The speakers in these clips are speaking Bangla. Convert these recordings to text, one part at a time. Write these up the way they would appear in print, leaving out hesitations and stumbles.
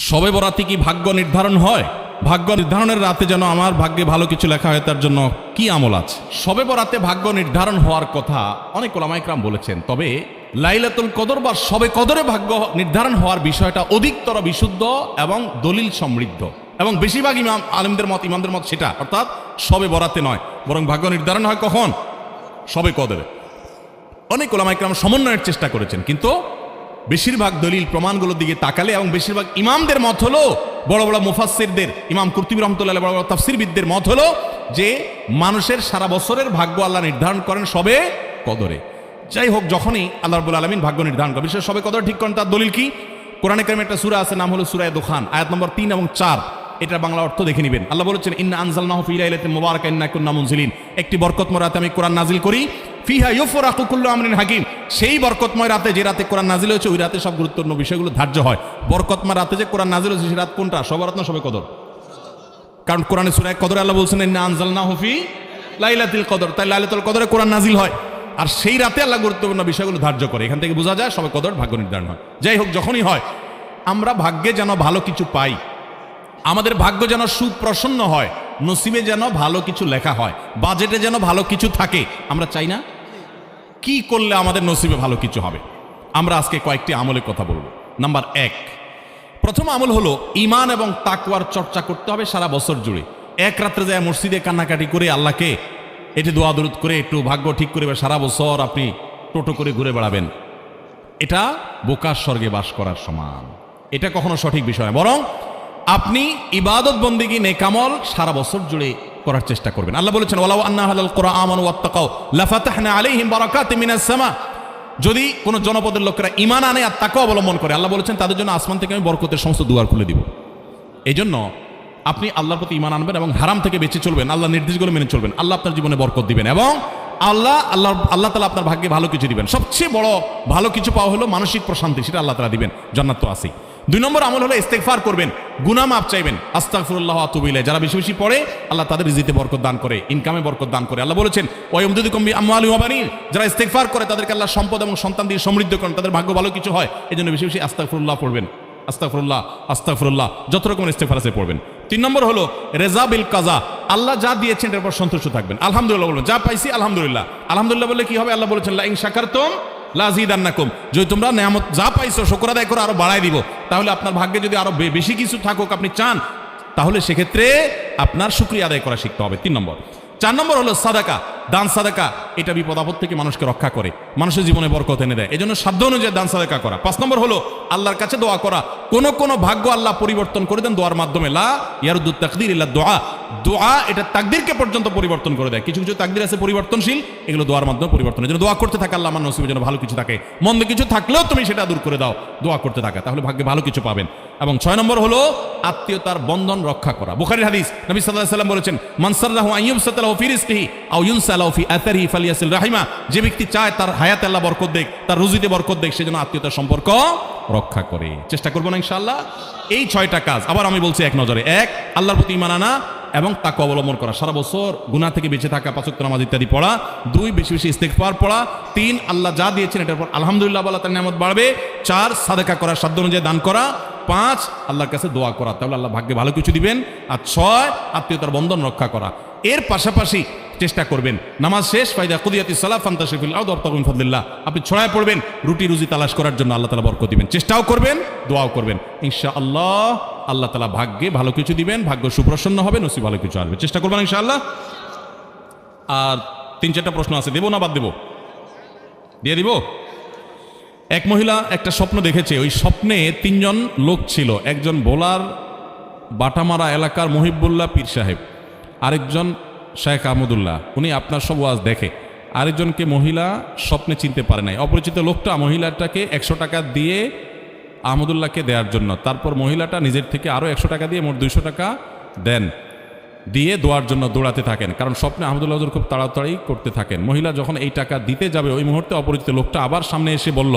শবে বরাতে কি ভাগ্য নির্ধারণ হয়? ভাগ্য নির্ধারণের রাতে যেন আমার ভাগ্যে ভালো কিছু লেখা হয়, তার জন্য কি আমল আছে? শবে বরাতে ভাগ্য নির্ধারণ হওয়ার কথা অনেক ওলামা ইকরাম বলেছেন, তবে লাইলাতুল কদর বা শবে কদরে ভাগ্য নির্ধারণ হওয়ার বিষয়টা অধিকতর বিশুদ্ধ এবং দলিল সমৃদ্ধ, এবং বেশিরভাগ ইমামদের মত সেটা, অর্থাৎ শবে বরাতে নয়, বরং ভাগ্য নির্ধারণ হয় কখন? শবে কদরে। অনেক ওলামা ইকরাম সমন্বয়ের চেষ্টা করেছেন, কিন্তু বেশিরভাগ দলিল প্রমাণগুলোর দিকে তাকালে এবং বেশিরভাগ ইমামদের মত হলো, বড় বড় মুফাসসিরদের, ইমাম কুরতুবী রাহমাতুল্লাহ, বড় বড় তাফসীরবিদদের মত হলো যে মানুষের সারা বছরের ভাগ্য আল্লাহ নির্ধারণ করেন শবে কদরে। যাই হোক, যখনই আল্লাহ রাব্বুল আলামিন ভাগ্য নির্ধারণ করেন, বিশেষ শবে কদর ঠিক করেন, তার দলিল কি? কোরআনে কারিমে একটা সূরা আছে, নাম হলো সূরা দুখান, আয়াত নম্বর 3 এবং 4। এটার বাংলা অর্থ দেখে নেবেন। আল্লাহ বলেছেন, ইন্না আনজালনাহু ফি লাইলাতিন মুবারাকাতিন ইন্না কুন্না মুনজিলিন, একটি বরকতময় রাতে আমি কোরআন নাজিল করি, ফিহা ইউফরাকু কুল্লু আমরিন হাকিম, সেই বরকতময় রাতে, যে রাতে কোরআন নাজিল হয়েছে, ওই রাতে সব গুরুত্বপূর্ণ বিষয়গুলো ধার্য হয়। বরকতময় রাতে যে কোরআন নাজিল হয়েছে, সেই রাত কোনটা? শবে বরাত না শবে কদর? কারণ কোরআনে সূরা কদরে আল্লাহ বলছেন, ইন্না আনজালনাহু ফি লাইলাতিল কদর, তাই লাইলাতুল কদরে কোরআন নাজিল হয়, আর সেই রাতে আল্লাহ গুরুত্বপূর্ণ বিষয়গুলো ধার্য করে। এখান থেকে বোঝা যায় শবে কদর ভাগ্য নির্ধারণ হয়। যাই হোক, যখনই হয়, আমরা ভাগ্যে যেন ভালো কিছু পাই, আমাদের ভাগ্য যেন সুপ্রসন্ন হয়, নসিবে যেন ভালো কিছু লেখা হয়, বাজেটে যেন ভালো কিছু থাকে, আমরা চাই না? কি করলে আমাদের নসিবে ভালো কিছু হবে? আমরা আজকে কয়েকটি আমলের কথা বলবো। নাম্বার 1, প্রথম আমল হলো ঈমান এবং তাকওয়ার চর্চা করতে হবে সারা বছর জুড়ে। এক রাত্রে যায় মসজিদে কান্নাকাটি করে আল্লাহকে এটি দোয়া দরুদ করে একটু ভাগ্য ঠিক করে সারা বছর আপনি টোটো করে ঘুরে বেড়াবেন, এটা বোকার স্বর্গে বাস করার সমান। এটা কখনো সঠিক বিষয় নয়, বরং আপনি ইবাদত বন্দেগী নেকামল সারা বছর জুড়ে করার চেষ্টা করবেন। আল্লাহ বলেছেন, ওয়ালাউ আন্না আহলাল কুরআ আমানু ওয়াত্তাকাউ লাফাতাহনা আলাইহিম বারাকাতিম মিনাস সামা, যদি কোন জনপদের লোকেরা ঈমান আনে আর তাকওয়া অবলম্বন করে, আল্লাহ বলেছেন তাদের জন্য আসমান থেকে আমি বরকতের সমস্ত দুয়ার খুলে দিব। এই জন্য আপনি আল্লাহর প্রতি ঈমান আনবেন এবং হারাম থেকে বেঁচে চলবেন, আল্লাহর নির্দেশগুলো মেনে চলবেন, আল্লাহ আপনার জীবনে বরকত দিবেন, এবং আল্লাহ তাআলা আপনার ভাগ্যে ভালো কিছু দিবেন। সবচেয়ে বড় ভালো কিছু পাওয়া হলো মানসিক প্রশান্তি, সেটা আল্লাহ তাআলা দিবেন, জান্নাত তো আছেই। 2 নম্বর আমল হলো ইস্তেগফার করবেন, গুনাহ মাফ চাইবেন, আস্তাগফিরুল্লাহ ওয়া আতুবু ইলাইহি। যারা বেশি বেশি পড়ে, আল্লাহ তাদের রিজিকে বরকত দান করে, ইনকামে বরকত দান করে। আল্লাহ বলেছেন, ওয়া ইয়ামদুদুকুম বিআমওয়ালিন ওয়া বানিন, যারা ইস্তেগফার করে তাদেরকে আল্লাহ সম্পদ এবং সন্তান দিয়ে সমৃদ্ধ করেন, তাদের ভাগ্য ভালো কিছু হয়। এজন্য বেশি বেশি আস্তাগফিরুল্লাহ পড়বেন, আস্তাগফিরুল্লাহ আস্তাগফিরুল্লাহ, যত রকমের ইস্তেগফার আছে পড়বেন। 3 নম্বর হলো রেজা বিল কাজা, আল্লাহ যা দিয়েছেন এর উপর সন্তুষ্ট থাকবেন, আলহামদুলিল্লাহ বলবেন, যা পাইছি আলহামদুলিল্লাহ। আলহামদুলিল্লাহ বললে কি হবে? আল্লাহ বলেছেন, লা ইন শাকারতুম লাযিদান্নাকুম, যদি তোমরা নেয়ামত যা পাইছো শুকর আদায় করে আরো বাড়ায় দিব। তাহলে আপনার ভাগ্যে যদি আরো বেশি কিছু থাকুক আপনি চান, তাহলে সেক্ষেত্রে আপনার শুকরিয়া আদায় করা শিখতে হবে। 3 নম্বর। 4 নম্বর হলো সাদাকা, দান সাদাকা, এটা বিপদ আপদ থেকে মানুষকে রক্ষা করে, মানুষের জীবনে বরকত এনে দেয়, এজন্য সাধ্য অনুযায়ী দান সাদাকা করা। 5 নম্বর হলো আল্লাহর কাছে দোয়া করা। কোন ভাগ্য আল্লাহ পরিবর্তন করে দেন দোয়ার মাধ্যমে, লা ইয়ারুদ্দুত তাকদির ইল্লা দোয়া, দোয়া এটা তাকদিরকে পর্যন্ত পরিবর্তন করে দেয়। কিছু কিছু তাকদির আছে পরিবর্তনশীল, এগুলো দোয়ার মাধ্যমে পরিবর্তন। এজন্য দোয়া করতে থাকে, আল্লাহ আমার নসিবের জন্য ভালো কিছু থাকে, মন্দ কিছু থাকলেও তুমি সেটা দূর করে দাও, দোয়া করতে থাকা, তাহলে ভাগ্যে ভালো কিছু পাবেন। এবং 6 নম্বর হলো আত্মীয়তার বন্ধন রক্ষা করা। বুখারীর হাদিস, নবী সাল্লাল্লাহু আলাইহি ওয়াসাল্লাম বলেছেন, মান সাররাহু আন ইউবসাতা লাহু ফি রিজকিহি আও ইউনসা লাহু ফি আথারিহি ফালিয়াসিল রাহিমা, যে ব্যক্তি চায় তার হায়াতে আল্লাহ বরকত দেখ, তার রুজিতে বরকত দেখ, সেজন্য আত্মীয়তার সম্পর্ক রক্ষা করে। চেষ্টা করব না ইনশাআল্লাহ। এই 6টা কাজ আবার আমি বলছি এক নজরে। 1, আল্লাহর প্রতি ঈমান আনা এবং তাকওয়া অবলম্বন করা, সারা বছর গুনাহ থেকে বেঁচে থাকা, 5 ওয়াক্ত নামাজ ইত্যাদি পড়া। 2, বেশি বেশি ইস্তেগফার পড়া। 3, আল্লাহ যা দিয়েছেন এটার উপর আলহামদুলিল্লাহ বলা, তার নিয়ামত বাড়বে। 4, সাদাকা করা, সাধ্য অনুযায়ী দান করা। 5, আল্লাহর কাছে দোয়া করা, তাহলে আল্লাহ ভাগ্যে ভালো কিছু দিবেন। আর 6, আত্মীয়তার বন্ধন রক্ষা করা। এর পাশাপাশি চেষ্টা করবেন নামাজ শেষ, ফাইদা কুদিয়াতিস সালাহ ফান্তাশিরু ফিল আরদি ওয়াবতাগু মিন ফাদলিল্লাহ, আপনি ছড়ায় পড়বেন, রুটি রুজি তালাশ করার জন্য আল্লাহ তাআলা বরকত দিবেন। চেষ্টাও করবেন, দোয়াও করবেন, ইনশাআল্লাহ আল্লাহ তাআলা ভাগ্যে ভালো কিছু দিবেন, ভাগ্য সুপ্রসন্ন হবে, নসিব ভালো কিছু আসবে। চেষ্টা করবেন ইনশাআল্লাহ। আর 3-4টা প্রশ্ন আছে, দেবো না বাদ দেবো? দিয়ে দিব। এক মহিলা একটা স্বপ্ন দেখেছে, ওই স্বপ্নে 3 জন লোক ছিল। একজন বোলার বাটামারা এলাকার মহিবুল্লাহ পীর সাহেব, আরেকজন শেখ আহমদুল্লাহ, উনি আপনার সব ওয়াজ দেখে। আরেকজনকে মহিলা স্বপ্নে চিনতে পারে নাই। অপরিচিত লোকটা মহিলাটাকে 100 টাকা দিয়ে আহমদুল্লাহকে দেওয়ার জন্য, তারপর মহিলাটা নিজের থেকে আরও 100 টাকা দিয়ে মোট 200 টাকা দেন, দিয়ে দোয়ার জন্য দৌড়াতে থাকেন, কারণ স্বপ্নে আহমদুল্লাহ হুজুর খুব তাড়াতাড়ি করতে থাকেন। মহিলা যখন এই টাকা দিতে যাবে, ওই মুহূর্তে অপরিচিত লোকটা আবার সামনে এসে বলল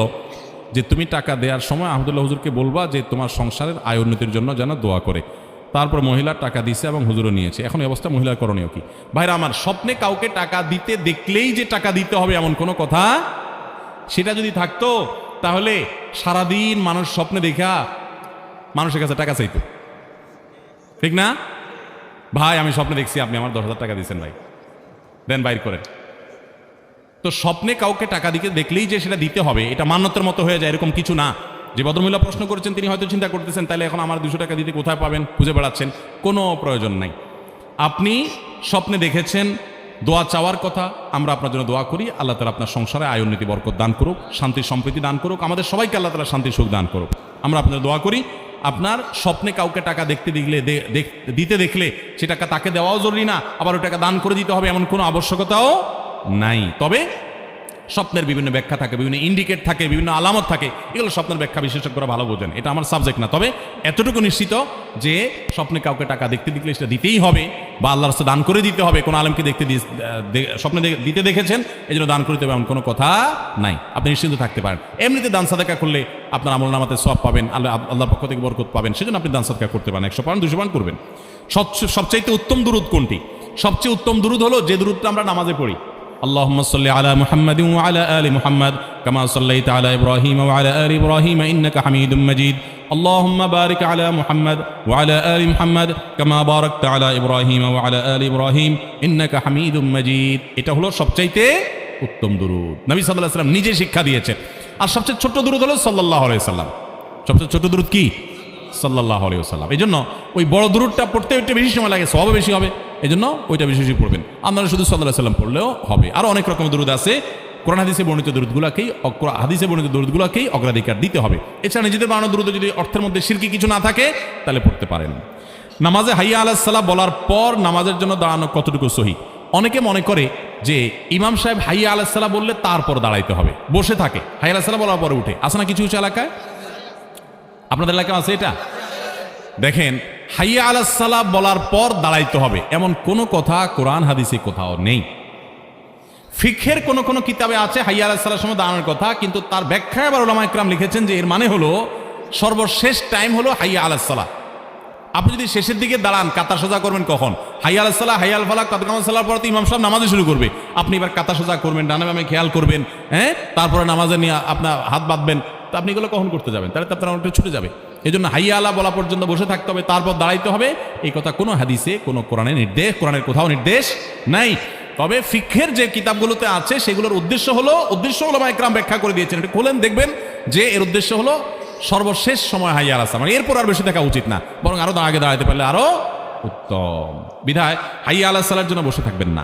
যে, তুমি টাকা দেওয়ার সময় আহমদুল্লাহ হুজুরকে বলবা যে তোমার সংসারের আয় উন্নতির জন্য যেন দোয়া করে। তারপর মহিলা টাকা দিছে এবং হুজুরও নিয়েছে। এখন এই অবস্থা মহিলার করণীয় কি? ভাইরা আমার, স্বপ্নে কাউকে টাকা দিতে দেখলেই যে টাকা দিতে হবে এমন কোনো কথা, সেটা যদি থাকতো তাহলে সারাদিন মানুষ স্বপ্নে দেখা মানুষের কাছে টাকা চাইতো, ঠিক না? ভাই আমি স্বপ্নে দেখছি আপনি আমার 10,000 টাকা দিয়েছেন, ভাই দেন, বাইর করেন। তো স্বপ্নে কাউকে টাকা দিকে দেখলেই যে সেটা দিতে হবে এটা মান্যতের মতো হয়ে যায় এরকম কিছু না। যে ভদ্রমহিলা প্রশ্ন করেছেন তিনি হয়তো চিন্তা করতেছেন তাহলে এখন আমার 200 টাকা দিতে কোথায় পাবেন, খুঁজে বেড়াচ্ছেন, কোনো প্রয়োজন নাই। আপনি স্বপ্নে দেখেছেন দোয়া চাওয়ার কথা, আমরা আপনার জন্য দোয়া করি, আল্লাহ তাআলা আপনার সংসারে আয় উন্নতি বরকত দান করুক, শান্তি সম্প্রীতি দান করুক, আমাদের সবাইকে আল্লাহ তাআলা শান্তি সুখ দান করুক। আমরা আপনার দোয়া করি। আপনার স্বপ্নে কাউকে টাকা দিতে দেখলে সে টাকা তাকে দেওয়াও জরুরি না, আবার ওই টাকা দান করে দিতে হবে এমন কোনো আবশ্যকতাও নাই। তবে স্বপ্নের বিভিন্ন ব্যাখ্যা থাকে, বিভিন্ন ইন্ডিকেট থাকে, বিভিন্ন আলামত থাকে, এগুলো স্বপ্নের ব্যাখ্যা বিশেষজ্ঞরা ভালো বোঝেন, এটা আমার সাবজেক্ট না। তবে এতটুকু নিশ্চিত যে স্বপ্নে কাউকে টাকা দেখতে সেটা দিতেই হবে বা আল্লাহর রাস্তায় দান করে দিতে হবে। কোনো আলেমকে স্বপ্নে দিতে দেখেছেন এই জন্য দান করে দিতে হবে এমন কোনো কথা নাই, আপনি নিশ্চিন্ত থাকতে পারেন। এমনিতে দান সাদাকা করলে আপনার আমলনামাতে সওয়াব পাবেন, আল্লাহর পক্ষ থেকে বরকত পাবেন, সেজন্য আপনি দান সাদাকা করতে পারেন, 100 পারেন 200 পারেন করবেন। সবচাইতে উত্তম দুরূদ কোনটি? সবচেয়ে উত্তম দুরূদ হলো যে দুরূদটা আমরা নামাজে পড়ি। اللهم صل على محمد وعلى آل محمد كما صليت على إبراهيم وعلى آل إبراهيم إنك حميد مجيد اللهم بارك على محمد وعلى آل محمد كما باركت على إبراهيم وعلى آل إبراهيم إنك حميد مجيد। এটা হলো সবচাইতে উত্তম দুরূদ, নবী সাল্লাল্লাহু আলাইহি ওয়াসাল্লাম নিজে শিক্ষা দিয়েছেন। আর সবচেয়ে ছোট দুরূদ হলো সাল্লাল্লাহু আলাইহি ওয়াসাল্লাম। সবচেয়ে ছোট দুরূদ কি? সাল্লাল্লাহু আলাইহি ওয়াসাল্লাম। এই জন্য ওই বড় দুরূদটা পড়তে একটু বেশি সময় লাগে, সওয়াবও বেশি হবে, এই জন্য ওইটা বেশি বেশি পড়বেন। আপনারা শুধু সাল্লাল্লাহু আলাইহি ওয়াসাল্লাম পড়লেও হবে। আরও অনেক রকম দুরূদ আছে, কোরআন হাদিসে বর্ণিত দুরূদগুলোকেই অগ্রাধিকার দিতে হবে। এছাড়া নিজেদের বানানো দুরূদ যদি অর্থের মধ্যে শিরকি কিছু না থাকে তাহলে পড়তে পারেন। নামাজে হাইয়া আলাস সালাহ বলার পর নামাজের জন্য দাঁড়ানো কতটুকু সহি? অনেকে মনে করে যে ইমাম সাহেব হাইয়া আলাস সালাহ বললে তারপর দাঁড়াইতে হবে, বসে থাকে, হাইয়া আলাস সালাহ বলার পরে উঠে আসে না কিছু কিছু এলাকায়? আপনাদের এলাকায় আছে এটা? দেখেন, হাইয়া আলাস সালাহ বলার পর দাঁড়াইতে হবে এমন কোনো কথা কোরআন হাদিসে কোথাও নেই। ফিকহের কোন কোন কিতাবে আছে হাইয়া আলাস সালাহর সময় দাঁড়ানোর কথা, কিন্তু তার ব্যাখ্যায় আবার উলামায়ে কেরাম লিখেছেন যে এর মানে হলো সর্বশেষ টাইম হলো হাইয়া আলাস সালাহ। আপনি যদি শেষের দিকে দাঁড়ান কাতার সোজা করবেন কখন? হাইয়া আলাস সালাহ, হাইয়া আল ফালাহ, কদ কামাত সালাহর পর তো ইমাম সাহেব নামাজে শুরু করবে, আপনি এবার কাতার সোজা করবেন, ডানে বামে খেয়াল করবেন, হ্যাঁ, তারপরে নামাজে নিয়ে আপনার হাত বাঁধবেন, তো আপনি এগুলো কখন করতে যাবেন? তাহলে তো আপনার অনেকটা ছুটে যাবে। এই জন্য হাইয়া আলা বলা পর্যন্ত বসে থাকতে হবে, তারপর দাঁড়াইতে হবে, এই কথা কোনো হাদিসে কোনো কোরআনের কোথাও নির্দেশ নাই। তবে ফিকহের যে কিতাবগুলোতে আছে সেগুলোর উদ্দেশ্য উলামায়ে কেরাম ব্যাখ্যা করে দিয়েছেন, এটা খোলেন দেখবেন যে এর উদ্দেশ্য হলো সর্বশেষ সময় হাইয়া আলাস সালাহ, এরপর আর বেশি থাকা উচিত না, বরং আরো আগে দাঁড়াতে পারলে আরো উত্তম। বিধায় হাইয়া আলাস সালাহর জন্য বসে থাকবেন না।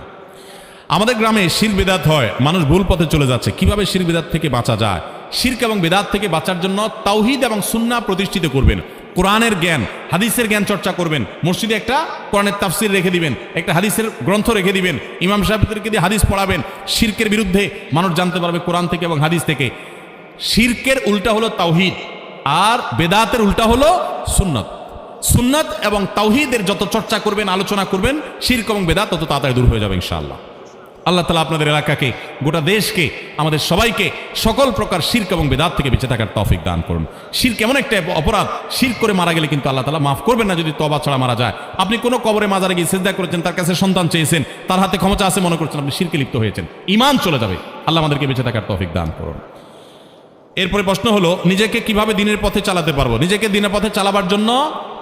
আমাদের গ্রামে শিরক বিদআত হয়, মানুষ ভুল পথে চলে যাচ্ছে, কিভাবে শিরক বিদআত থেকে বাঁচা যায়? শিরক এবং বিদআত থেকে বাঁচার জন্য তাওহীদ এবং সুন্নাহ প্রতিষ্ঠিত করবেন, কোরআনের জ্ঞান হাদিসের জ্ঞান চর্চা করবেন, মসজিদে একটা কোরআনের তাফসীর রেখে দিবেন, একটা হাদিসের গ্রন্থ রেখে দিবেন, ইমাম সাহেবদেরকে দিয়ে হাদিস পড়াবেন। শিরকের বিরুদ্ধে মানুষ জানতে পারবে কোরআন থেকে এবং হাদিস থেকে। শিরকের উল্টা হলো তাওহীদ, আর বেদাতের উল্টা হলো সুন্নাত। সুন্নাত এবং তাওহীদের যত চর্চা করবেন, আলোচনা করবেন, শিরক এবং বেদাত তত তাড়াতাড়ি দূর হয়ে যাবে ইনশাআল্লাহ। আল্লাহ তাআলা আপনাদের এলাকাকে, গোটা দেশকে, আমাদের সবাইকে সকল প্রকার শিরক এবং বেদাত থেকে বেঁচে থাকার তৌফিক দান করুন। শিরক এমন একটা অপরাধ, শিরক করে মারা গেলে কিন্তু আল্লাহ তাআলা মাফ করবেন না যদি তওবা ছাড়া মারা যায়। আপনি কোনো কবরে মাজারে গিয়ে সিজদা করেছেন, তার কাছে সন্তান চেয়েছেন, তার হাতে ক্ষমতা আছে মনে করছেন, আপনি শিরকে লিপ্ত হয়েছেন, ঈমান চলে যাবে। আল্লাহ আমাদেরকে বেঁচে থাকার তৌফিক দান করুন। এরপরে প্রশ্ন হলো নিজেকে কিভাবে দিনের পথে চালাতে পারবো? নিজেকে দিনের পথে চালাবার জন্য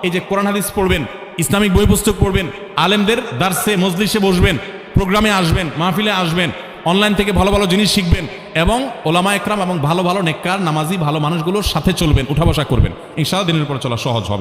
এই যে কোরআন হাদিস পড়বেন, ইসলামিক বই পুস্তক পড়বেন, আলেমদের দার্সে মজলিসে বসবেন, প্রোগ্রামে আসবেন, মাহফিলে আসবেন, অনলাইন থেকে ভালো ভালো জিনিস শিখবেন এবং ওলামায়ে কেরাম এবং ভালো ভালো নেককার নামাজি ভালো মানুষগুলোর সাথে চলবেন, উঠা বসা করবেন, ইনশাআল্লাহ দিনের পর চলা সহজ হবে।